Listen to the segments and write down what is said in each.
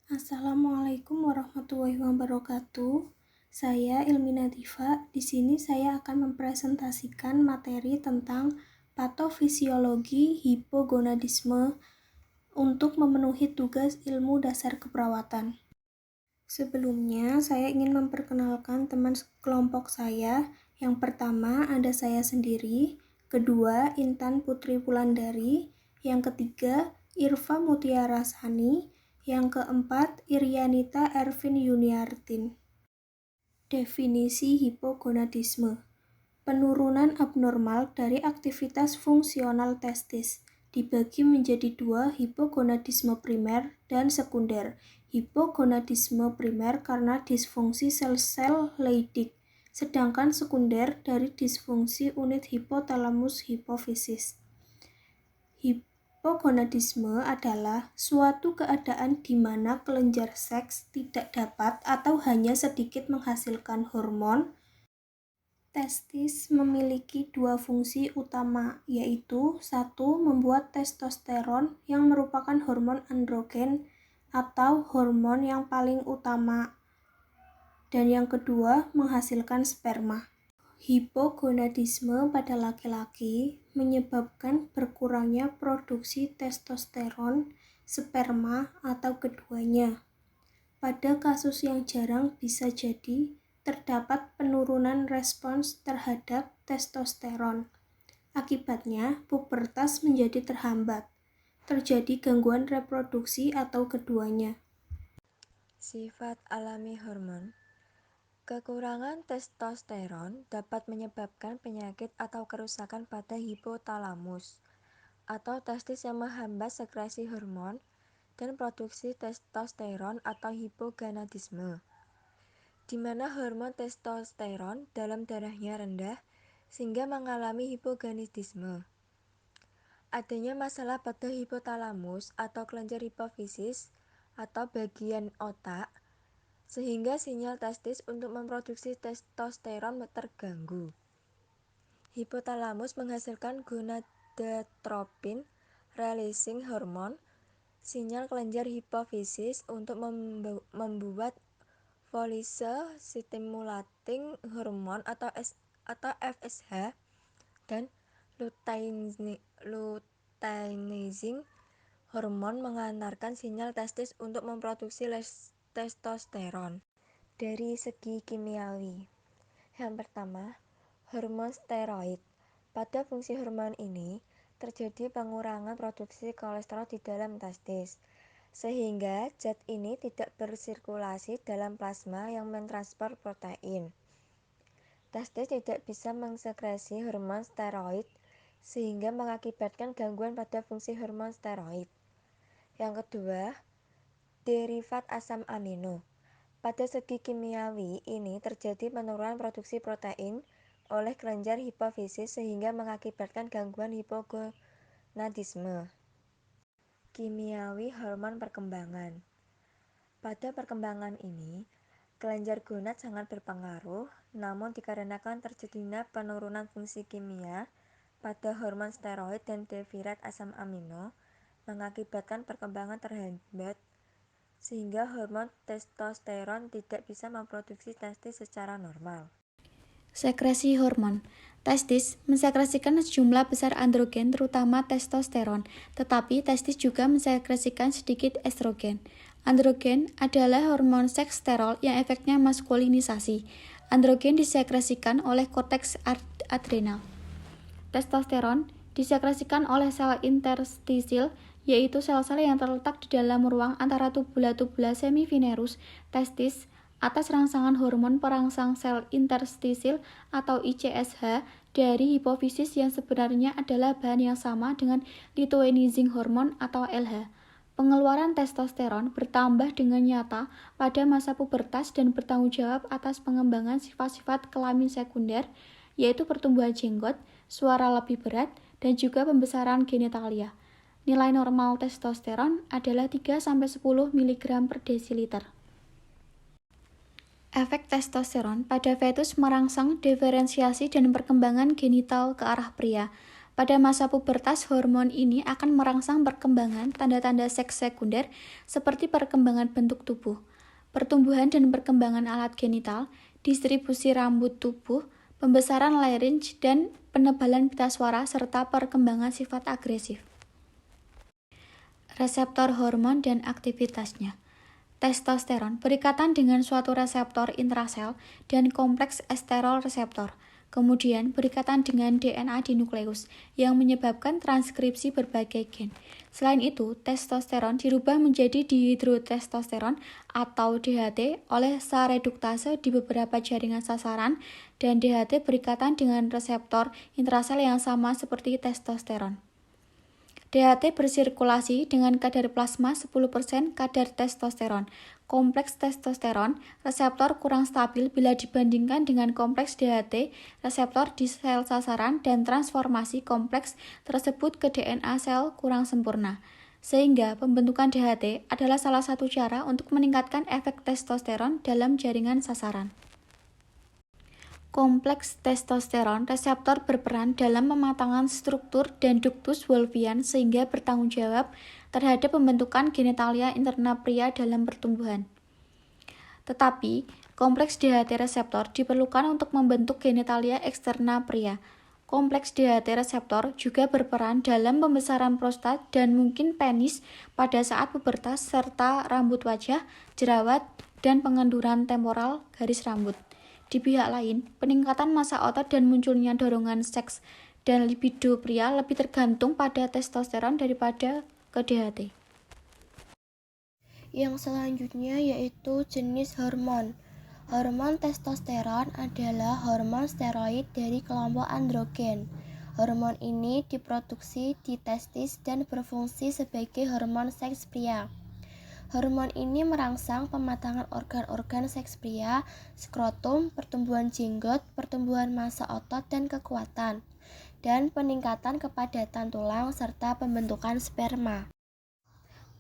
Assalamualaikum warahmatullahi wabarakatuh. Saya Ilmina Diva. Di sini saya akan mempresentasikan materi tentang patofisiologi hipogonadisme untuk memenuhi tugas ilmu dasar keperawatan. Sebelumnya, saya ingin memperkenalkan teman kelompok saya. Yang pertama ada saya sendiri, kedua Intan Putri Wulandari, yang ketiga Irfa Mutiara Sani, yang keempat Irianita Ervin Yuniartin. Definisi hipogonadisme: penurunan abnormal dari aktivitas fungsional testis, dibagi menjadi dua, hipogonadisme primer dan sekunder. Hipogonadisme primer karena disfungsi sel-sel Leydig, sedangkan sekunder dari disfungsi unit hipotalamus hipofisis. Hipogonadisme adalah suatu keadaan di mana kelenjar seks tidak dapat atau hanya sedikit menghasilkan hormon. Testis memiliki dua fungsi utama, yaitu 1. Membuat testosteron yang merupakan hormon androgen atau hormon yang paling utama, dan yang kedua menghasilkan sperma. Hipogonadisme pada laki-laki menyebabkan berkurangnya produksi testosteron, sperma, atau keduanya. Pada kasus yang jarang bisa jadi terdapat penurunan respons terhadap testosteron. Akibatnya, pubertas menjadi terhambat. Terjadi gangguan reproduksi atau keduanya. Sifat alami hormon. Kekurangan testosteron dapat menyebabkan penyakit atau kerusakan pada hipotalamus atau testis yang menghambat sekresi hormon dan produksi testosteron atau hipogonadisme, di mana hormon testosteron dalam darahnya rendah sehingga mengalami hipogonadisme. Adanya masalah pada hipotalamus atau kelenjar hipofisis atau bagian otak, sehingga sinyal testis untuk memproduksi testosteron terganggu. Hipotalamus menghasilkan gonadotropin releasing hormone, sinyal kelenjar hipofisis untuk membuat follicle stimulating hormone atau FSH, dan luteinizing hormone mengantarkan sinyal testis untuk memproduksi testosteron. Dari segi kimiawi, yang pertama, hormon steroid. Pada fungsi hormon ini, terjadi pengurangan produksi kolesterol di dalam testis, sehingga zat ini tidak bersirkulasi dalam plasma yang mentransfer protein. Testis tidak bisa mensekresi hormon steroid, sehingga mengakibatkan gangguan pada fungsi hormon steroid. Yang kedua, derivat asam amino. Pada segi kimiawi ini terjadi penurunan produksi protein oleh kelenjar hipofisis sehingga mengakibatkan gangguan hipogonadisme. Kimiawi hormon perkembangan. Pada perkembangan ini, kelenjar gonad sangat berpengaruh, namun dikarenakan terjadinya penurunan fungsi kimia pada hormon steroid dan derivat asam amino, mengakibatkan perkembangan terhambat, sehingga hormon testosteron tidak bisa memproduksi testis secara normal. Sekresi hormon. Testis mensekresikan sejumlah besar androgen terutama testosteron, tetapi testis juga mensekresikan sedikit estrogen. Androgen adalah hormon seks sterol yang efeknya maskulinisasi. Androgen disekresikan oleh korteks adrenal. Testosteron disekresikan oleh sel interstisil, yaitu sel-sel yang terletak di dalam ruang antara tubula-tubula semifinerus testis atas rangsangan hormon perangsang sel interstisil atau ICSH dari hipofisis yang sebenarnya adalah bahan yang sama dengan luteinizing hormone atau LH. Pengeluaran testosteron bertambah dengan nyata pada masa pubertas dan bertanggung jawab atas pengembangan sifat-sifat kelamin sekunder, yaitu pertumbuhan jenggot, suara lebih berat, dan juga pembesaran genitalia. Nilai normal testosteron adalah 3-10 mg per desiliter. Efek testosteron pada fetus merangsang diferensiasi dan perkembangan genital ke arah pria. Pada masa pubertas, hormon ini akan merangsang perkembangan tanda-tanda seks sekunder seperti perkembangan bentuk tubuh, pertumbuhan dan perkembangan alat genital, distribusi rambut tubuh, pembesaran larynx, dan penebalan pita suara, serta perkembangan sifat agresif. Reseptor hormon dan aktivitasnya. Testosteron berikatan dengan suatu reseptor intrasel dan kompleks esterol reseptor. Kemudian berikatan dengan DNA di nukleus yang menyebabkan transkripsi berbagai gen. Selain itu, testosteron dirubah menjadi dihidrotestosteron atau DHT oleh sareduktase di beberapa jaringan sasaran, dan DHT berikatan dengan reseptor intrasel yang sama seperti testosteron. DHT bersirkulasi dengan kadar plasma 10% kadar testosteron. Kompleks testosteron reseptor kurang stabil bila dibandingkan dengan kompleks DHT reseptor di sel sasaran, dan transformasi kompleks tersebut ke DNA sel kurang sempurna. Sehingga pembentukan DHT adalah salah satu cara untuk meningkatkan efek testosteron dalam jaringan sasaran. Kompleks testosteron reseptor berperan dalam pematangan struktur dan ductus Wolffian sehingga bertanggung jawab terhadap pembentukan genitalia interna pria dalam pertumbuhan. Tetapi, kompleks DHT reseptor diperlukan untuk membentuk genitalia eksterna pria. Kompleks DHT reseptor juga berperan dalam pembesaran prostat dan mungkin penis pada saat pubertas serta rambut wajah, jerawat, dan pengenduran temporal garis rambut. Di pihak lain, peningkatan massa otot dan munculnya dorongan seks dan libido pria lebih tergantung pada testosteron daripada ke DHT. Yang selanjutnya yaitu jenis hormon. Hormon testosteron adalah hormon steroid dari kelompok androgen. Hormon ini diproduksi di testis dan berfungsi sebagai hormon seks pria. Hormon ini merangsang pematangan organ-organ seks pria, skrotum, pertumbuhan jenggot, pertumbuhan massa otot dan kekuatan, dan peningkatan kepadatan tulang serta pembentukan sperma.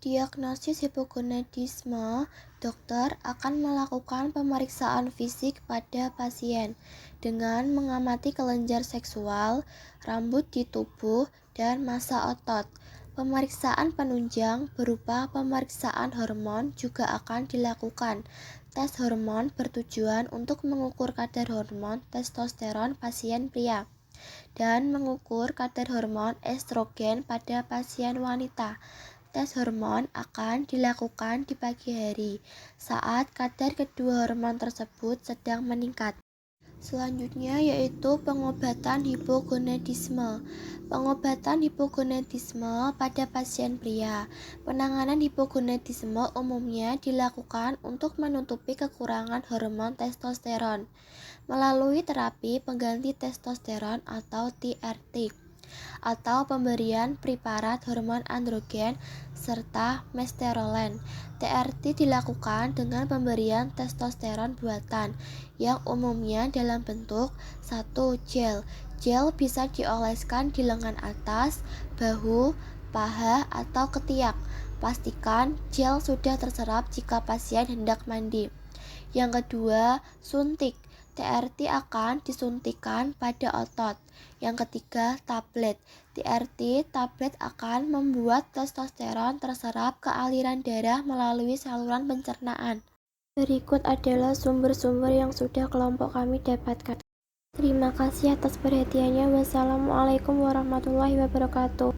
Diagnosis hipogonadisme, dokter akan melakukan pemeriksaan fisik pada pasien dengan mengamati kelenjar seksual, rambut di tubuh, dan massa otot. Pemeriksaan penunjang berupa pemeriksaan hormon juga akan dilakukan. Tes hormon bertujuan untuk mengukur kadar hormon testosteron pasien pria dan mengukur kadar hormon estrogen pada pasien wanita. Tes hormon akan dilakukan di pagi hari saat kadar kedua hormon tersebut sedang meningkat. Selanjutnya yaitu pengobatan hipogonadisme. Pengobatan hipogonadisme pada pasien pria. Penanganan hipogonadisme umumnya dilakukan untuk menutupi kekurangan hormon testosteron melalui terapi pengganti testosteron atau TRT, atau pemberian preparat hormon androgen serta mesterolen. TRT dilakukan dengan pemberian testosteron buatan yang umumnya dalam bentuk 1 gel. Gel bisa dioleskan di lengan atas, bahu, paha, atau ketiak. Pastikan gel sudah terserap jika pasien hendak mandi. Yang kedua, suntik. TRT akan disuntikan pada otot. Yang ketiga, tablet. TRT tablet akan membuat testosteron terserap ke aliran darah melalui saluran pencernaan. Berikut adalah sumber-sumber yang sudah kelompok kami dapatkan. Terima kasih atas perhatiannya. Wassalamualaikum warahmatullahi wabarakatuh.